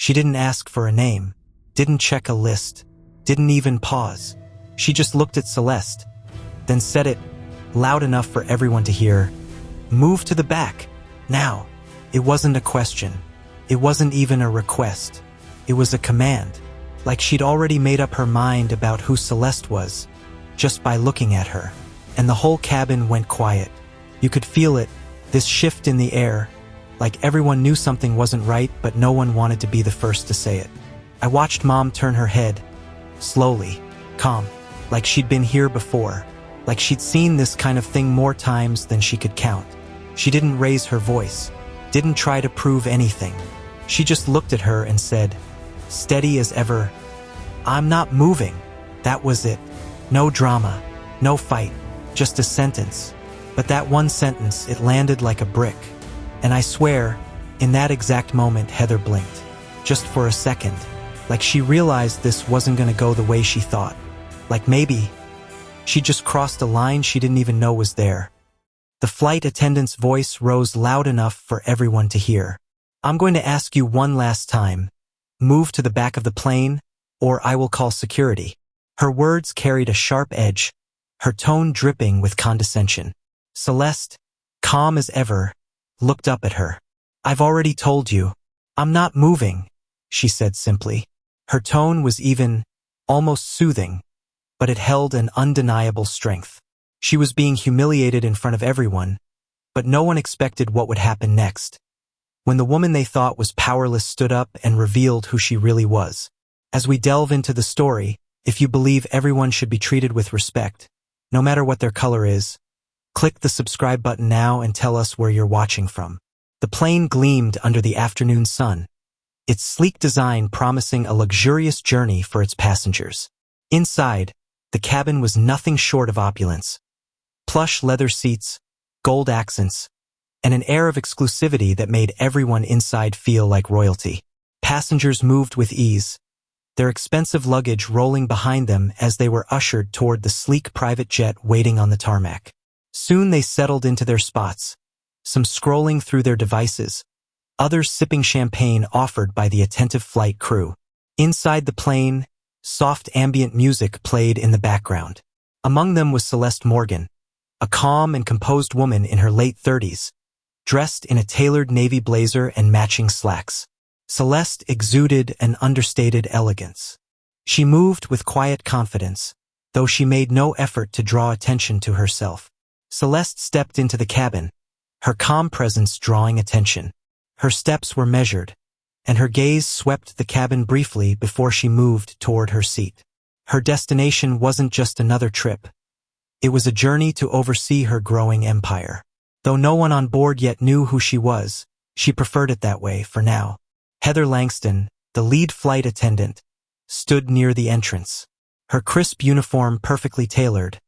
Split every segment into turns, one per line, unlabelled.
She didn't ask for a name, didn't check a list, didn't even pause. She just looked at Celeste, then said it, loud enough for everyone to hear, "Move to the back, now." It wasn't a question. It wasn't even a request. It was a command, like she'd already made up her mind about who Celeste was, just by looking at her. And the whole cabin went quiet. You could feel it, this shift in the air, like everyone knew something wasn't right, but no one wanted to be the first to say it. I watched Mom turn her head, slowly, calm, like she'd been here before, like she'd seen this kind of thing more times than she could count. She didn't raise her voice, didn't try to prove anything. She just looked at her and said, steady as ever, "I'm not moving." That was it. No drama, no fight, just a sentence. But that one sentence, it landed like a brick. And I swear, in that exact moment, Heather blinked. Just for a second. Like she realized this wasn't gonna go the way she thought. Like maybe she just crossed a line she didn't even know was there. The flight attendant's voice rose loud enough for everyone to hear. "I'm going to ask you one last time. Move to the back of the plane, or I will call security." Her words carried a sharp edge, her tone dripping with condescension. Celeste, calm as ever, looked up at her. "I've already told you. I'm not moving," she said simply. Her tone was even, almost soothing, but it held an undeniable strength. She was being humiliated in front of everyone, but no one expected what would happen next. When the woman they thought was powerless stood up and revealed who she really was. As we delve into the story, if you believe everyone should be treated with respect, no matter what their color is, click the subscribe button now and tell us where you're watching from. The plane gleamed under the afternoon sun, its sleek design promising a luxurious journey for its passengers. Inside, the cabin was nothing short of opulence. Plush leather seats, gold accents, and an air of exclusivity that made everyone inside feel like royalty. Passengers moved with ease, their expensive luggage rolling behind them as they were ushered toward the sleek private jet waiting on the tarmac. Soon they settled into their spots, some scrolling through their devices, others sipping champagne offered by the attentive flight crew. Inside the plane, soft ambient music played in the background. Among them was Celeste Morgan, a calm and composed woman in her late 30s, dressed in a tailored navy blazer and matching slacks. Celeste exuded an understated elegance. She moved with quiet confidence, though she made no effort to draw attention to herself. Celeste stepped into the cabin, her calm presence drawing attention. Her steps were measured, and her gaze swept the cabin briefly before she moved toward her seat. Her destination wasn't just another trip. It was a journey to oversee her growing empire. Though no one on board yet knew who she was, she preferred it that way for now. Heather Langston, the lead flight attendant, stood near the entrance, her crisp uniform perfectly tailored,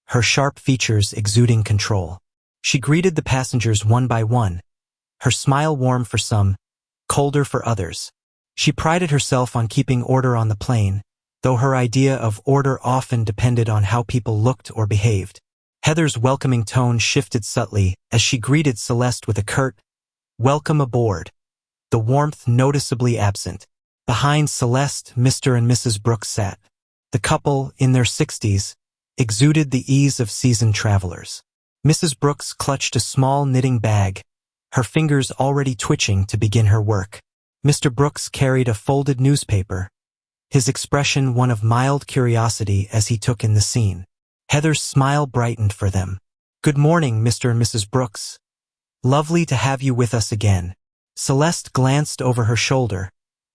her sharp features exuding control. She greeted the passengers one by one, her smile warm for some, colder for others. She prided herself on keeping order on the plane, though her idea of order often depended on how people looked or behaved. Heather's welcoming tone shifted subtly as she greeted Celeste with a curt, "Welcome aboard," the warmth noticeably absent. Behind Celeste, Mr. and Mrs. Brooks sat. The couple, in their 60s, exuded the ease of seasoned travelers. Mrs. Brooks clutched a small knitting bag, her fingers already twitching to begin her work. Mr. Brooks carried a folded newspaper, his expression one of mild curiosity as he took in the scene. Heather's smile brightened for them. "Good morning, Mr. and Mrs. Brooks. Lovely to have you with us again." Celeste glanced over her shoulder,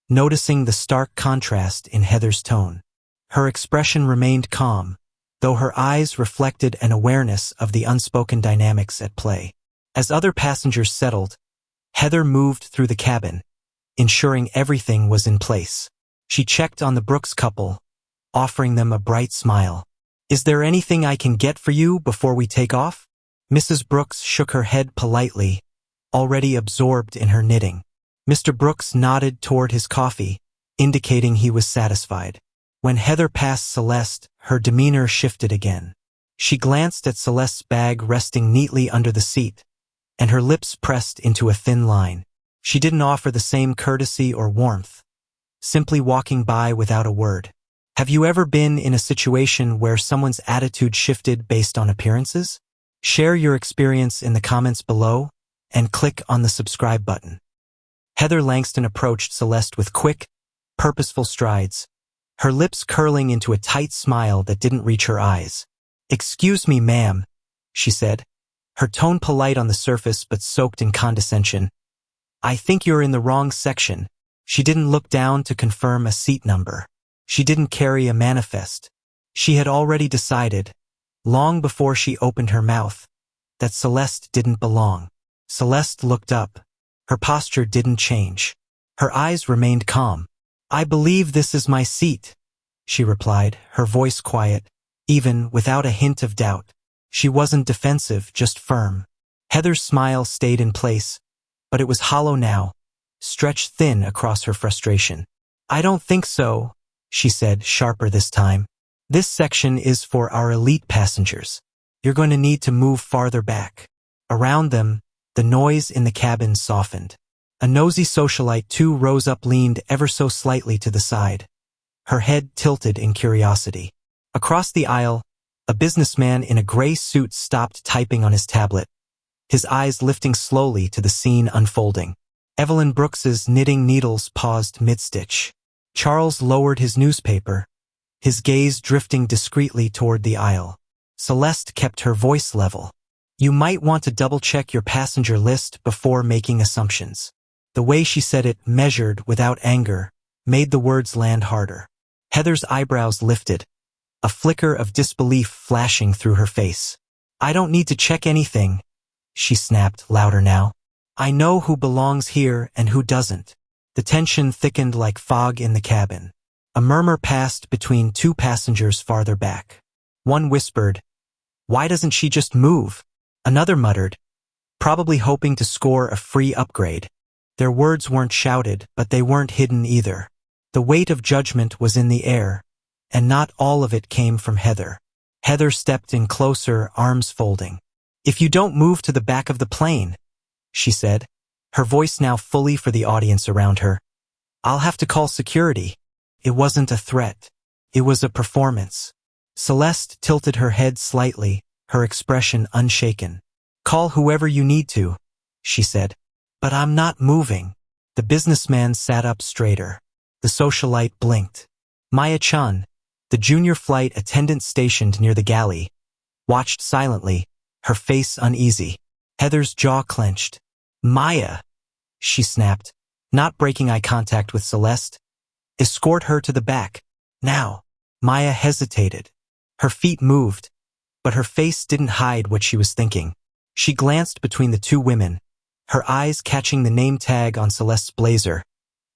noticing the stark contrast in Heather's tone. Her expression remained calm, though her eyes reflected an awareness of the unspoken dynamics at play. As other passengers settled, Heather moved through the cabin, ensuring everything was in place. She checked on the Brooks couple, offering them a bright smile. "Is there anything I can get for you before we take off?" Mrs. Brooks shook her head politely, already absorbed in her knitting. Mr. Brooks nodded toward his coffee, indicating he was satisfied. When Heather passed Celeste, her demeanor shifted again. She glanced at Celeste's bag resting neatly under the seat, and her lips pressed into a thin line. She didn't offer the same courtesy or warmth, simply walking by without a word. Have you ever been in a situation where someone's attitude shifted based on appearances? Share your experience in the comments below and click on the subscribe button. Heather Langston approached Celeste with quick, purposeful strides, her lips curling into a tight smile that didn't reach her eyes. "Excuse me, ma'am," she said, her tone polite on the surface but soaked in condescension. "I think you're in the wrong section." She didn't look down to confirm a seat number. She didn't carry a manifest. She had already decided, long before she opened her mouth, that Celeste didn't belong. Celeste looked up. Her posture didn't change. Her eyes remained calm. "I believe this is my seat," she replied, her voice quiet, even without a hint of doubt. She wasn't defensive, just firm. Heather's smile stayed in place, but it was hollow now, stretched thin across her frustration. "I don't think so," she said, sharper this time. "This section is for our elite passengers. You're going to need to move farther back." Around them, the noise in the cabin softened. A nosy socialite too rose up, leaned ever so slightly to the side, her head tilted in curiosity. Across the aisle, a businessman in a gray suit stopped typing on his tablet, his eyes lifting slowly to the scene unfolding. Evelyn Brooks's knitting needles paused mid-stitch. Charles lowered his newspaper, his gaze drifting discreetly toward the aisle. Celeste kept her voice level. "You might want to double-check your passenger list before making assumptions." The way she said it, measured without anger, made the words land harder. Heather's eyebrows lifted, a flicker of disbelief flashing through her face. "I don't need to check anything," she snapped, louder now. "I know who belongs here and who doesn't." The tension thickened like fog in the cabin. A murmur passed between two passengers farther back. One whispered, "Why doesn't she just move?" Another muttered, probably hoping to score a free upgrade. Their words weren't shouted, but they weren't hidden either. The weight of judgment was in the air, and not all of it came from Heather. Heather stepped in closer, arms folding. "If you don't move to the back of the plane," she said, her voice now fully for the audience around her, "I'll have to call security." It wasn't a threat. It was a performance. Celeste tilted her head slightly, her expression unshaken. "Call whoever you need to," she said. "But I'm not moving." The businessman sat up straighter. The socialite blinked. Maya-chan, the junior flight attendant stationed near the galley, watched silently, her face uneasy. Heather's jaw clenched. "Maya," she snapped, not breaking eye contact with Celeste. "Escort her to the back. Now." Maya hesitated. Her feet moved, but her face didn't hide what she was thinking. She glanced between the two women, her eyes catching the name tag on Celeste's blazer,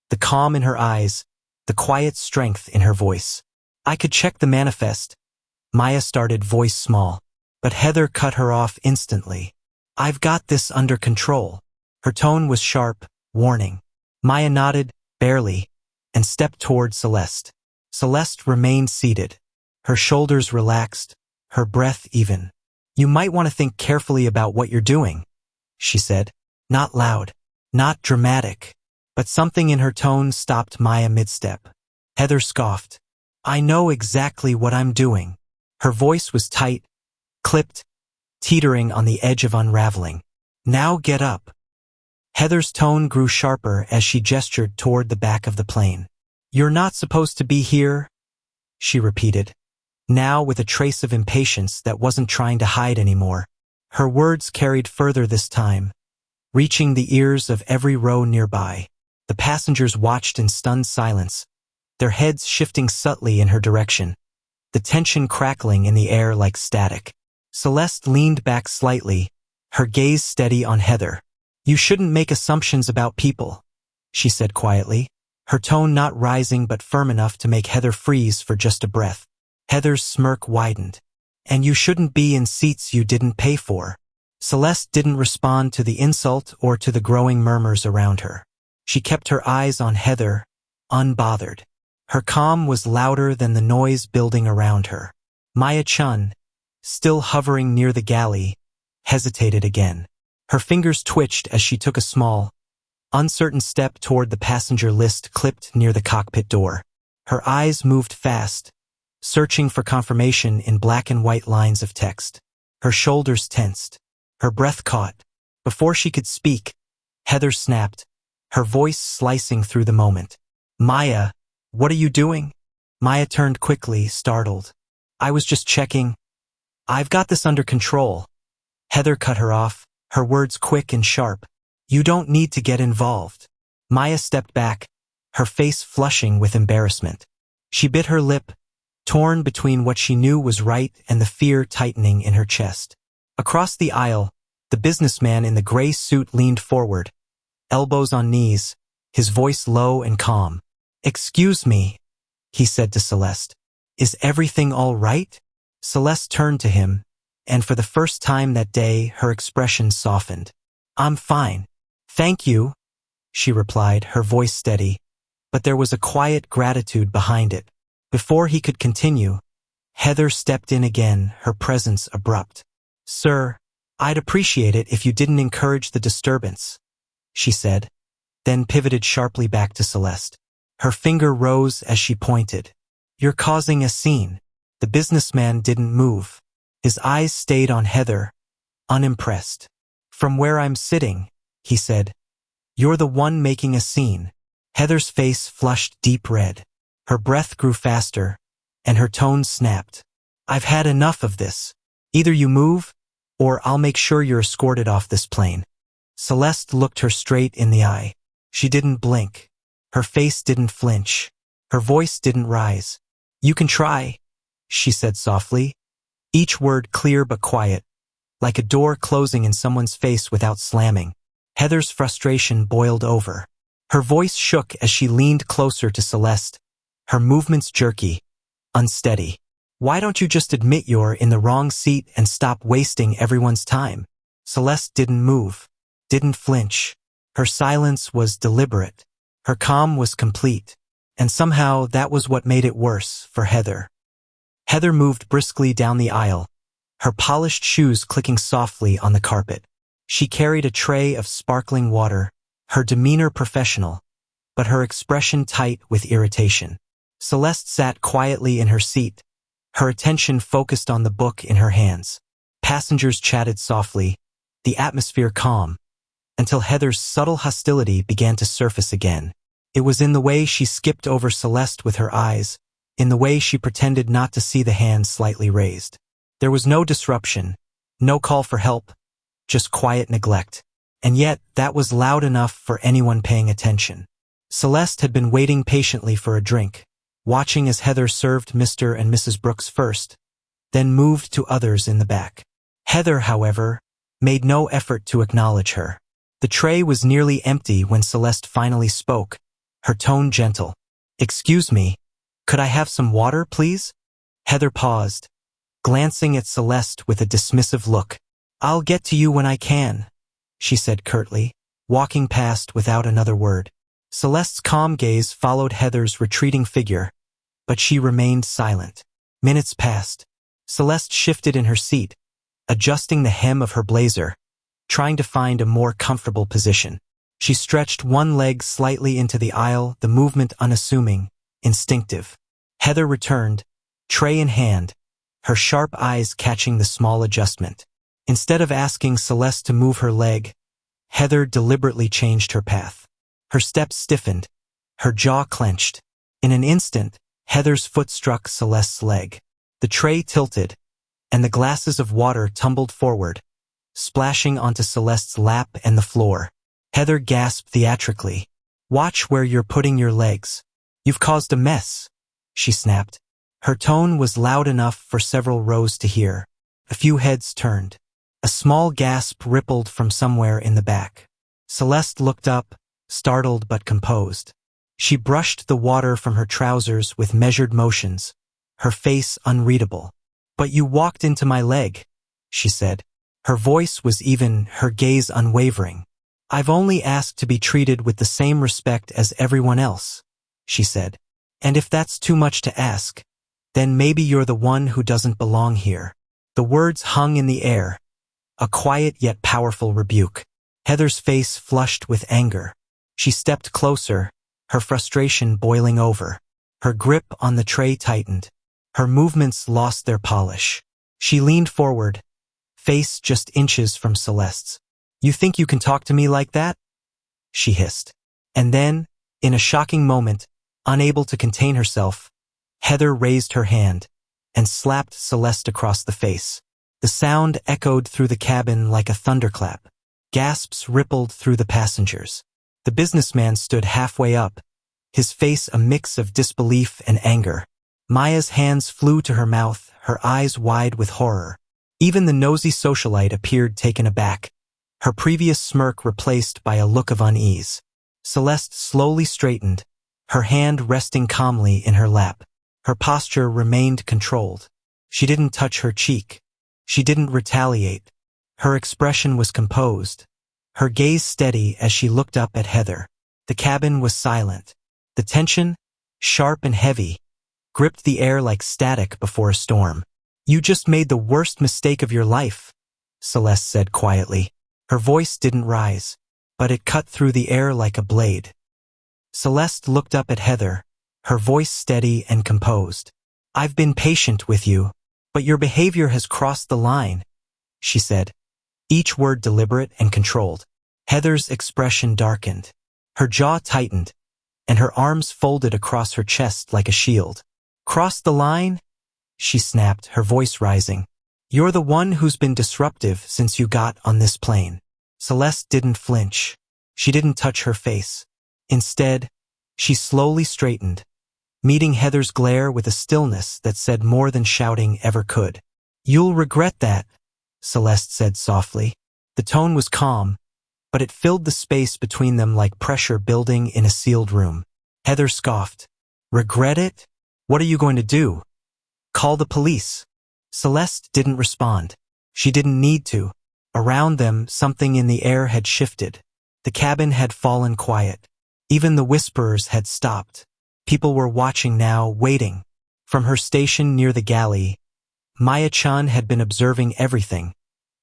the calm in her eyes, the quiet strength in her voice. "I could check the manifest," Maya started, voice small, but Heather cut her off instantly. "I've got this under control." Her tone was sharp, warning. Maya nodded, barely, and stepped toward Celeste. Celeste remained seated, her shoulders relaxed, her breath even. "You might want to think carefully about what you're doing," she said. Not loud, not dramatic, but something in her tone stopped Maya mid-step. Heather scoffed. "I know exactly what I'm doing." Her voice was tight, clipped, teetering on the edge of unraveling. "Now get up." Heather's tone grew sharper as she gestured toward the back of the plane. "You're not supposed to be here," she repeated, now with a trace of impatience that wasn't trying to hide anymore. Her words carried further this time, reaching the ears of every row nearby. The passengers watched in stunned silence, their heads shifting subtly in her direction, the tension crackling in the air like static. Celeste leaned back slightly, her gaze steady on Heather. "You shouldn't make assumptions about people," she said quietly, her tone not rising but firm enough to make Heather freeze for just a breath. Heather's smirk widened. "And you shouldn't be in seats you didn't pay for." Celeste didn't respond to the insult or to the growing murmurs around her. She kept her eyes on Heather, unbothered. Her calm was louder than the noise building around her. Maya-chan, still hovering near the galley, hesitated again. Her fingers twitched as she took a small, uncertain step toward the passenger list clipped near the cockpit door. Her eyes moved fast, searching for confirmation in black and white lines of text. Her shoulders tensed. Her breath caught. Before she could speak, Heather snapped, her voice slicing through the moment. "Maya, what are you doing?" Maya turned quickly, startled. "I was just checking. I've got this under control." Heather cut her off, her words quick and sharp. "You don't need to get involved." Maya stepped back, her face flushing with embarrassment. She bit her lip, torn between what she knew was right and the fear tightening in her chest. Across the aisle, the businessman in the gray suit leaned forward, elbows on knees, his voice low and calm. "Excuse me," he said to Celeste. "Is everything all right?" Celeste turned to him, and for the first time that day, her expression softened. "I'm fine. Thank you," she replied, her voice steady, but there was a quiet gratitude behind it. Before he could continue, Heather stepped in again, her presence abrupt. "Sir, I'd appreciate it if you didn't encourage the disturbance," she said, then pivoted sharply back to Celeste. Her finger rose as she pointed. "You're causing a scene." The businessman didn't move. His eyes stayed on Heather, unimpressed. "From where I'm sitting," he said, "you're the one making a scene." Heather's face flushed deep red. Her breath grew faster, and her tone snapped. "I've had enough of this. Either you move, or I'll make sure you're escorted off this plane." Celeste looked her straight in the eye. She didn't blink. Her face didn't flinch. Her voice didn't rise. "You can try," she said softly, each word clear but quiet, like a door closing in someone's face without slamming. Heather's frustration boiled over. Her voice shook as she leaned closer to Celeste, her movements jerky, unsteady. "Why don't you just admit you're in the wrong seat and stop wasting everyone's time?" Celeste didn't move, didn't flinch. Her silence was deliberate. Her calm was complete. And somehow that was what made it worse for Heather. Heather moved briskly down the aisle, her polished shoes clicking softly on the carpet. She carried a tray of sparkling water, her demeanor professional, but her expression tight with irritation. Celeste sat quietly in her seat, her attention focused on the book in her hands. Passengers chatted softly, the atmosphere calm, until Heather's subtle hostility began to surface again. It was in the way she skipped over Celeste with her eyes, in the way she pretended not to see the hand slightly raised. There was no disruption, no call for help, just quiet neglect. And yet, that was loud enough for anyone paying attention. Celeste had been waiting patiently for a drink, watching as Heather served Mr. and Mrs. Brooks first, then moved to others in the back. Heather, however, made no effort to acknowledge her. The tray was nearly empty when Celeste finally spoke, her tone gentle. "Excuse me, could I have some water, please?" Heather paused, glancing at Celeste with a dismissive look. "I'll get to you when I can," she said curtly, walking past without another word. Celeste's calm gaze followed Heather's retreating figure, but she remained silent. Minutes passed. Celeste shifted in her seat, adjusting the hem of her blazer, trying to find a more comfortable position. She stretched one leg slightly into the aisle, the movement unassuming, instinctive. Heather returned, tray in hand, her sharp eyes catching the small adjustment. Instead of asking Celeste to move her leg, Heather deliberately changed her path. Her steps stiffened, her jaw clenched. In an instant, Heather's foot struck Celeste's leg. The tray tilted, and the glasses of water tumbled forward, splashing onto Celeste's lap and the floor. Heather gasped theatrically. "Watch where you're putting your legs. You've caused a mess," she snapped. Her tone was loud enough for several rows to hear. A few heads turned. A small gasp rippled from somewhere in the back. Celeste looked up, startled but composed. She brushed the water from her trousers with measured motions, her face unreadable. "But you walked into my leg," she said. Her voice was even, her gaze unwavering. "I've only asked to be treated with the same respect as everyone else," she said. "And if that's too much to ask, then maybe you're the one who doesn't belong here." The words hung in the air, a quiet yet powerful rebuke. Heather's face flushed with anger. She stepped closer, her frustration boiling over. Her grip on the tray tightened. Her movements lost their polish. She leaned forward, face just inches from Celeste's. "You think you can talk to me like that?" she hissed. And then, in a shocking moment, unable to contain herself, Heather raised her hand and slapped Celeste across the face. The sound echoed through the cabin like a thunderclap. Gasps rippled through the passengers. The businessman stood halfway up, his face a mix of disbelief and anger. Maya's hands flew to her mouth, her eyes wide with horror. Even the nosy socialite appeared taken aback, her previous smirk replaced by a look of unease. Celeste slowly straightened, her hand resting calmly in her lap. Her posture remained controlled. She didn't touch her cheek. She didn't retaliate. Her expression was composed, her gaze steady as she looked up at Heather. The cabin was silent. The tension, sharp and heavy, gripped the air like static before a storm. "You just made the worst mistake of your life," Celeste said quietly. Her voice didn't rise, but it cut through the air like a blade. Celeste looked up at Heather, her voice steady and composed. "I've been patient with you, but your behavior has crossed the line," she said, each word deliberate and controlled. Heather's expression darkened. Her jaw tightened, and her arms folded across her chest like a shield. "Crossed the line?" she snapped, her voice rising. "You're the one who's been disruptive since you got on this plane." Celeste didn't flinch. She didn't touch her face. Instead, she slowly straightened, meeting Heather's glare with a stillness that said more than shouting ever could. "You'll regret that," Celeste said softly. The tone was calm, but it filled the space between them like pressure building in a sealed room. Heather scoffed. "Regret it? What are you going to do? Call the police?" Celeste didn't respond. She didn't need to. Around them, something in the air had shifted. The cabin had fallen quiet. Even the whisperers had stopped. People were watching now, waiting. From her station near the galley, Maya-chan had been observing everything,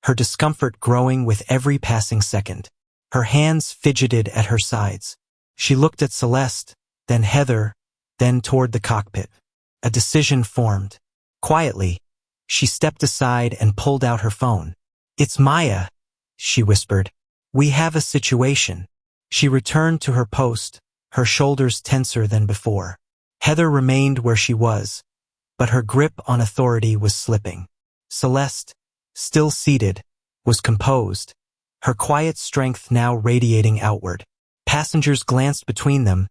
her discomfort growing with every passing second. Her hands fidgeted at her sides. She looked at Celeste, then Heather, then toward the cockpit. A decision formed. Quietly, she stepped aside and pulled out her phone. "It's Maya," she whispered. "We have a situation." She returned to her post, her shoulders tenser than before. Heather remained where she was, but her grip on authority was slipping. Celeste, still seated, was composed, her quiet strength now radiating outward. Passengers glanced between them,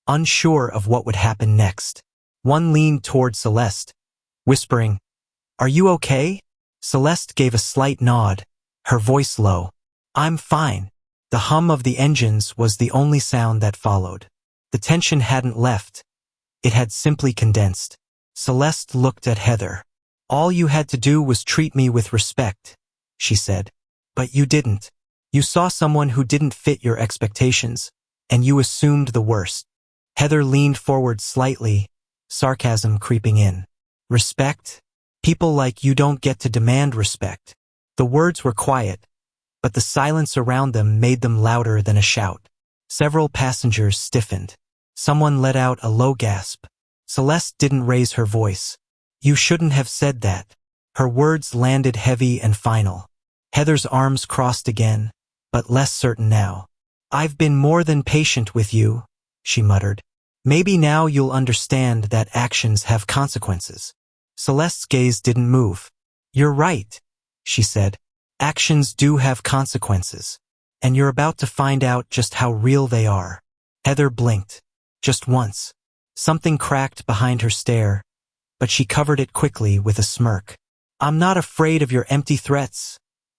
unsure of what would happen next. One leaned toward Celeste, whispering, "Are you okay?" Celeste gave a slight nod, her voice low. "I'm fine." The hum of the engines was the only sound that followed. The tension hadn't left. It had simply condensed. Celeste looked at Heather. "All you had to do was treat me with respect," she said. "But you didn't. You saw someone who didn't fit your expectations, and you assumed the worst." Heather leaned forward slightly, sarcasm creeping in. "Respect? People like you don't get to demand respect." The words were quiet, but the silence around them made them louder than a shout. Several passengers stiffened. Someone let out a low gasp. Celeste didn't raise her voice. "You shouldn't have said that." Her words landed heavy and final. Heather's arms crossed again, but less certain now. "I've been more than patient with you," she muttered. "Maybe now you'll understand that actions have consequences." Celeste's gaze didn't move. "You're right," she said. "Actions do have consequences. And you're about to find out just how real they are." Heather blinked. Just once. Something cracked behind her stare, but she covered it quickly with a smirk. "I'm not afraid of your empty threats,"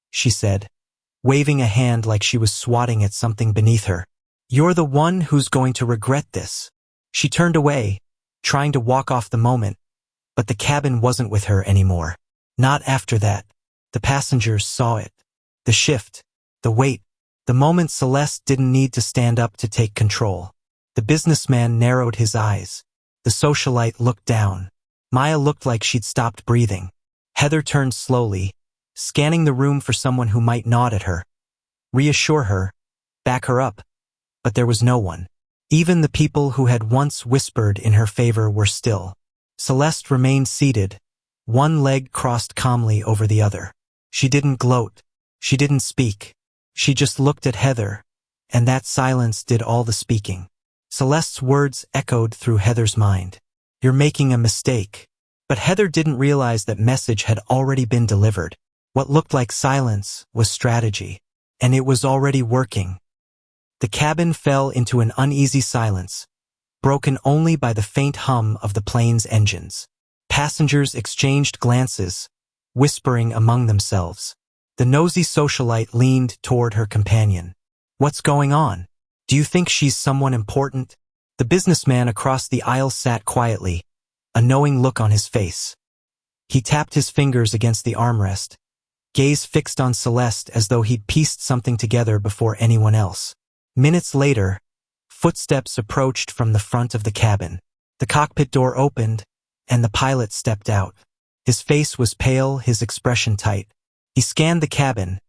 she said, waving a hand like she was swatting at something beneath her. "You're the one who's going to regret this." She turned away, trying to walk off the moment, but the cabin wasn't with her anymore. Not after that. The passengers saw it. The shift, the weight, the moment Celeste didn't need to stand up to take control. The businessman narrowed his eyes. The socialite looked down. Maya looked like she'd stopped breathing. Heather turned slowly, scanning the room for someone who might nod at her, reassure her, back her up, but there was no one. Even the people who had once whispered in her favor were still. Celeste remained seated, one leg crossed calmly over the other. She didn't gloat. She didn't speak. She just looked at Heather, and that silence did all the speaking. Celeste's words echoed through Heather's mind. "You're making a mistake." But Heather didn't realize that message had already been delivered. What looked like silence was strategy, and it was already working. The cabin fell into an uneasy silence, broken only by the faint hum of the plane's engines. Passengers exchanged glances, whispering among themselves. The nosy socialite leaned toward her companion. "What's going on? Do you think she's someone important?" The businessman across the aisle sat quietly, a knowing look on his face. He tapped his fingers against the armrest, gaze fixed on Celeste as though he'd pieced something together before anyone else. Minutes later, footsteps approached from the front of the cabin. The cockpit door opened, and the pilot stepped out. His face was pale, his expression tight. He scanned the cabin,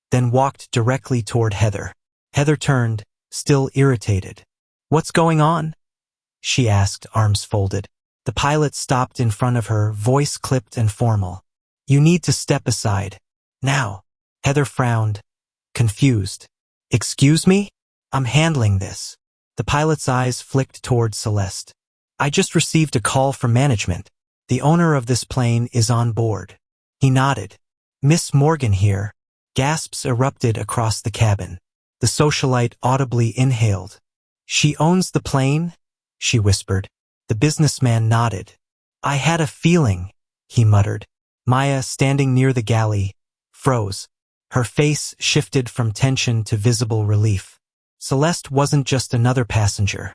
then walked directly toward Heather. Heather turned, still irritated. "What's going on?" she asked, arms folded. The pilot stopped in front of her, voice clipped and formal. "You need to step aside. Now." Heather frowned, confused. "Excuse me? I'm handling this." The pilot's eyes flicked toward Celeste. "I just received a call from management. The owner of this plane is on board." He nodded. "Miss Morgan here." Gasps erupted across the cabin. The socialite audibly inhaled. "She owns the plane?" she whispered. The businessman nodded. "I had a feeling," he muttered. Maya, standing near the galley, froze. Her face shifted from tension to visible relief. Celeste wasn't just another passenger.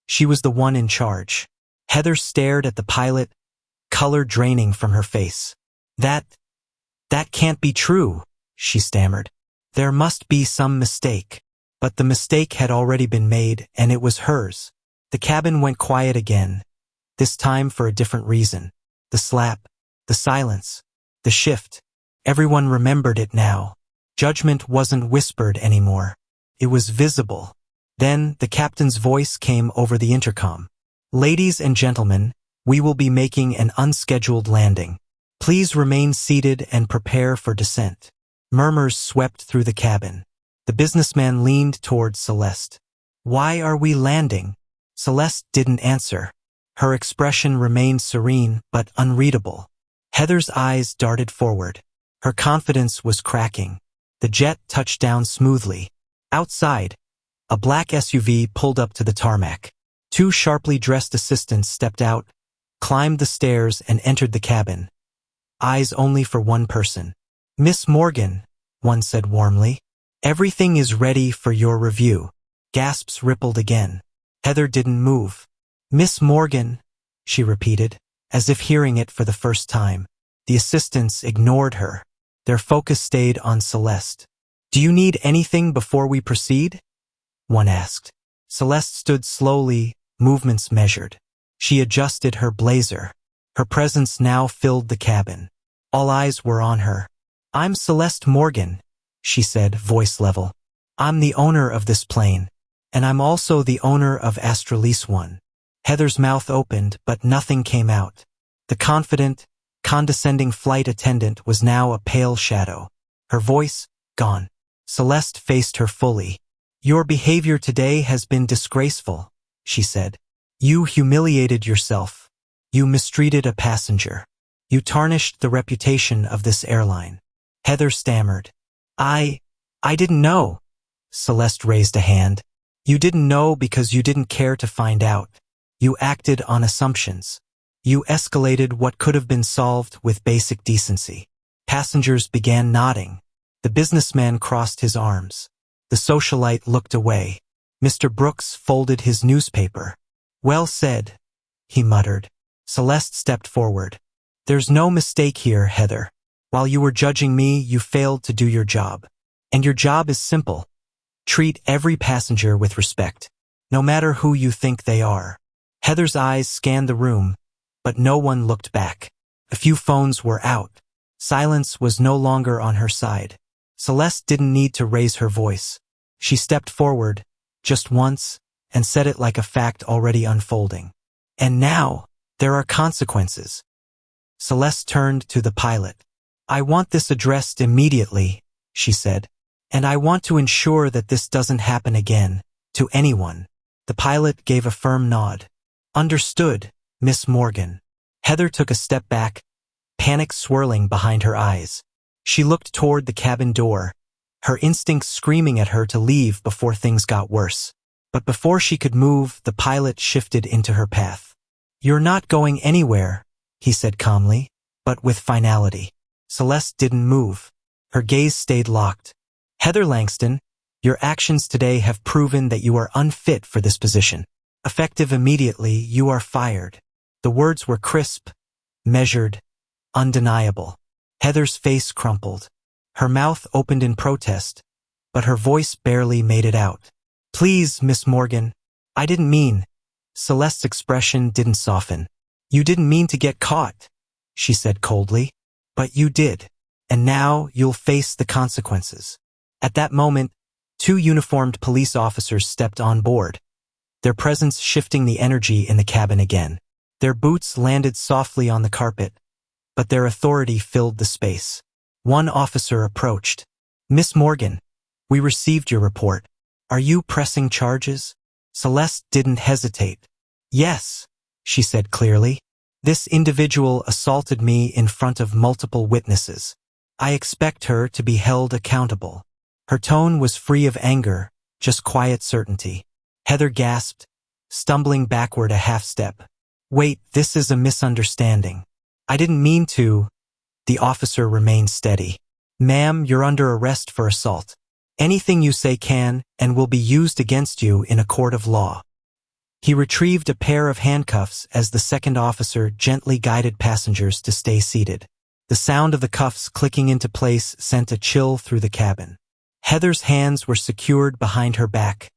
She was the one in charge. Heather stared at the pilot, color draining from her face. That can't be true," she stammered. "There must be some mistake." But the mistake had already been made, and it was hers. The cabin went quiet again, this time for a different reason. The slap, the silence, the shift. Everyone remembered it now. Judgment wasn't whispered anymore. It was visible. Then the captain's voice came over the intercom. "Ladies and gentlemen, we will be making an unscheduled landing. Please remain seated and prepare for descent." Murmurs swept through the cabin. The businessman leaned toward Celeste. "Why are we landing?" Celeste didn't answer. Her expression remained serene but unreadable. Heather's eyes darted forward. Her confidence was cracking. The jet touched down smoothly. Outside, a black SUV pulled up to the tarmac. Two sharply dressed assistants stepped out, climbed the stairs, and entered the cabin. Eyes only for one person. "Miss Morgan," one said warmly, "everything is ready for your review." Gasps rippled again. Heather didn't move. "Miss Morgan," she repeated, as if hearing it for the first time. The assistants ignored her. Their focus stayed on Celeste. "Do you need anything before we proceed?" one asked. Celeste stood slowly, movements measured. She adjusted her blazer. Her presence now filled the cabin. All eyes were on her. "I'm Celeste Morgan," she said, voice level. "I'm the owner of this plane, and I'm also the owner of Astralease One." Heather's mouth opened, but nothing came out. The confident, condescending flight attendant was now a pale shadow. Her voice, gone. Celeste faced her fully. "Your behavior today has been disgraceful," she said. "You humiliated yourself. You mistreated a passenger. You tarnished the reputation of this airline." Heather stammered. I didn't know." Celeste raised a hand. "You didn't know because you didn't care to find out. You acted on assumptions. You escalated what could have been solved with basic decency." Passengers began nodding. The businessman crossed his arms. The socialite looked away. Mr. Brooks folded his newspaper. "Well said," he muttered. Celeste stepped forward. "There's no mistake here, Heather. While you were judging me, you failed to do your job. And your job is simple. Treat every passenger with respect, no matter who you think they are." Heather's eyes scanned the room, but no one looked back. A few phones were out. Silence was no longer on her side. Celeste didn't need to raise her voice. She stepped forward, just once, and said it like a fact already unfolding. And now, there are consequences. Celeste turned to the pilot. I want this addressed immediately, she said. And I want to ensure that this doesn't happen again, to anyone. The pilot gave a firm nod. Understood, Miss Morgan. Heather took a step back, panic swirling behind her eyes. She looked toward the cabin door, her instincts screaming at her to leave before things got worse. But before she could move, the pilot shifted into her path. You're not going anywhere, he said calmly, but with finality. Celeste didn't move. Her gaze stayed locked. Heather Langston, your actions today have proven that you are unfit for this position. Effective immediately, you are fired. The words were crisp, measured, undeniable. Heather's face crumpled. Her mouth opened in protest, but her voice barely made it out. Please, Miss Morgan, I didn't mean. Celeste's expression didn't soften. You didn't mean to get caught, she said coldly. But you did, and now you'll face the consequences. At that moment, 2 uniformed police officers stepped on board, their presence shifting the energy in the cabin again. Their boots landed softly on the carpet, but their authority filled the space. One officer approached. Miss Morgan, we received your report. Are you pressing charges? Celeste didn't hesitate. Yes, she said clearly. This individual assaulted me in front of multiple witnesses. I expect her to be held accountable. Her tone was free of anger, just quiet certainty. Heather gasped, stumbling backward a half step. Wait, this is a misunderstanding. I didn't mean to. The officer remained steady. Ma'am, you're under arrest for assault. Anything you say can and will be used against you in a court of law. He retrieved a pair of handcuffs as the second officer gently guided passengers to stay seated. The sound of the cuffs clicking into place sent a chill through the cabin. Heather's hands were secured behind her back,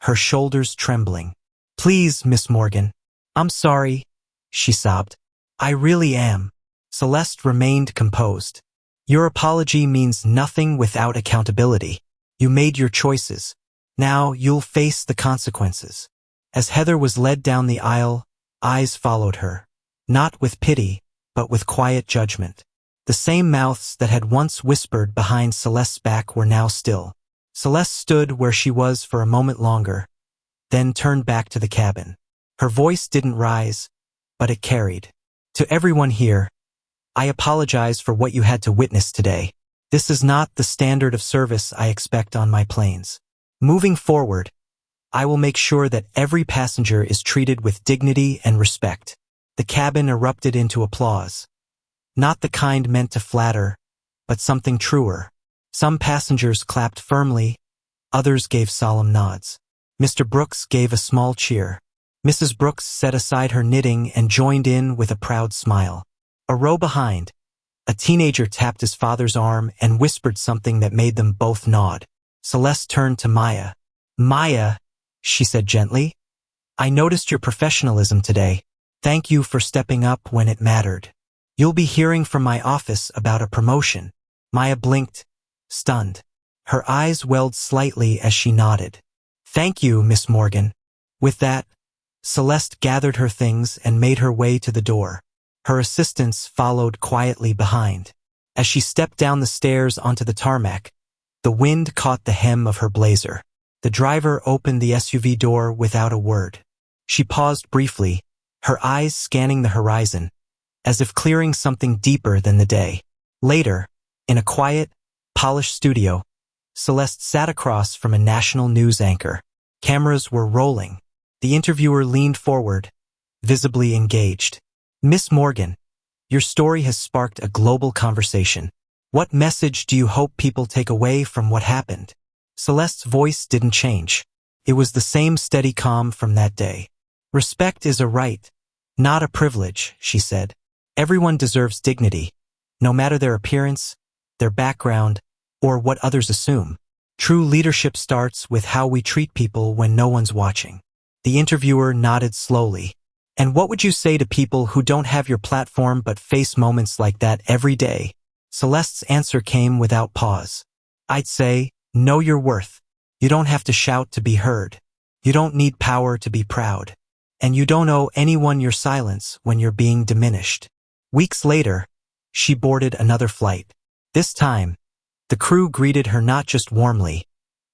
her shoulders trembling. Please, Miss Morgan. I'm sorry, she sobbed. I really am. Celeste remained composed. Your apology means nothing without accountability. You made your choices. Now you'll face the consequences. As Heather was led down the aisle, eyes followed her, not with pity, but with quiet judgment. The same mouths that had once whispered behind Celeste's back were now still. Celeste stood where she was for a moment longer, then turned back to the cabin. Her voice didn't rise, but it carried. To everyone here, I apologize for what you had to witness today. This is not the standard of service I expect on my planes. Moving forward, I will make sure that every passenger is treated with dignity and respect. The cabin erupted into applause. Not the kind meant to flatter, but something truer. Some passengers clapped firmly, others gave solemn nods. Mr. Brooks gave a small cheer. Mrs. Brooks set aside her knitting and joined in with a proud smile. A row behind, a teenager tapped his father's arm and whispered something that made them both nod. Celeste turned to Maya. Maya, she said gently, I noticed your professionalism today. Thank you for stepping up when it mattered. You'll be hearing from my office about a promotion. Maya blinked, stunned. Her eyes welled slightly as she nodded. Thank you, Miss Morgan. With that, Celeste gathered her things and made her way to the door. Her assistants followed quietly behind. As she stepped down the stairs onto the tarmac, the wind caught the hem of her blazer. The driver opened the SUV door without a word. She paused briefly, her eyes scanning the horizon, as if clearing something deeper than the day. Later, in a quiet, polished studio, Celeste sat across from a national news anchor. Cameras were rolling. The interviewer leaned forward, visibly engaged. Miss Morgan, your story has sparked a global conversation. What message do you hope people take away from what happened? Celeste's voice didn't change. It was the same steady calm from that day. Respect is a right, not a privilege, she said. Everyone deserves dignity, no matter their appearance, their background, or what others assume. True leadership starts with how we treat people when no one's watching. The interviewer nodded slowly. And what would you say to people who don't have your platform but face moments like that every day? Celeste's answer came without pause. I'd say, know your worth. You don't have to shout to be heard. You don't need power to be proud. And you don't owe anyone your silence when you're being diminished. Weeks later, she boarded another flight. This time, the crew greeted her not just warmly,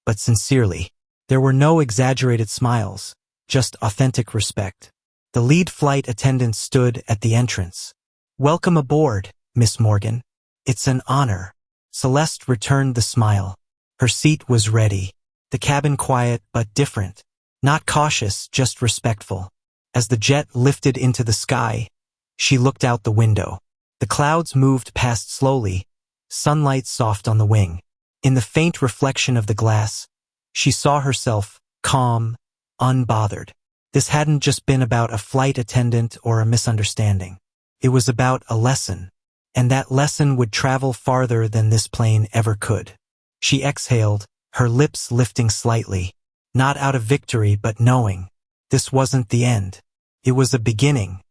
but sincerely. There were no exaggerated smiles, just authentic respect. The lead flight attendant stood at the entrance. "Welcome aboard, Miss Morgan. It's an honor." Celeste returned the smile. Her seat was ready. The cabin quiet but different. Not cautious, just respectful. As the jet lifted into the sky, she looked out the window. The clouds moved past slowly, sunlight soft on the wing. In the faint reflection of the glass, she saw herself calm, unbothered. This hadn't just been about a flight attendant or a misunderstanding. It was about a lesson, and that lesson would travel farther than this plane ever could. She exhaled, her lips lifting slightly, not out of victory but knowing. This wasn't the end. It was a beginning,